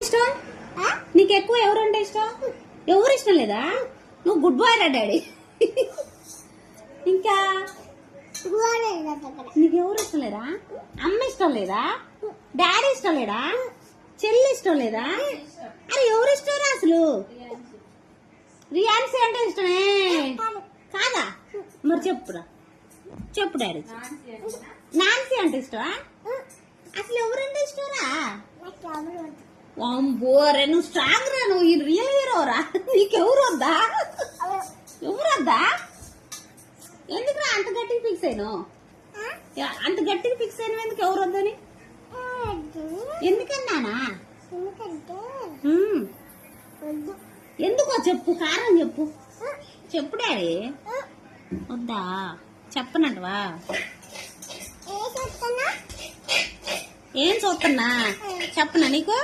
ఇష్టం? నీకు ఎక్కువ ఎవరంటే ఇష్టం? ఎవరు ఇష్టం లేదా? నువ్వు గుడ్ బాయ్ రా డాడీ. ఇంకా నీకు ఎవరు ఇష్టం లేదా? అమ్మ ఇష్టం లేదా? డాడీ ఇష్టం లేదా? చెల్లి ఇష్టం లేదా? అరే ఎవరు ఇష్టం రా అసలు? రియాన్సీ అంటే ఇష్టమే కాదా? మరి చెప్పురా, చెప్పు డాడీ. నాన్సీ అంటే ఇష్టమా? అసలు ఎవరంటే ఇష్టంరా? బోరే నువ్వు స్ట్రాంగ్ రా, నువ్వు రియల్ హీరో రా. నీకెవరు వద్దా? ఎవరు వద్దా? ఎందుకురా అంత గట్టిగా ఫిక్స్ అయినావు? అంత గట్టిగా ఫిక్స్ అయినావు ఎందుకు? ఎవరు వద్దని ఎందుకన్నానా? ఎందుకో చెప్పు, కారణం చెప్పు. చెప్పు డాడీ. వద్దా? చెప్పనంటవా? ఏం చూస్తున్నా చెప్పనా నీకు?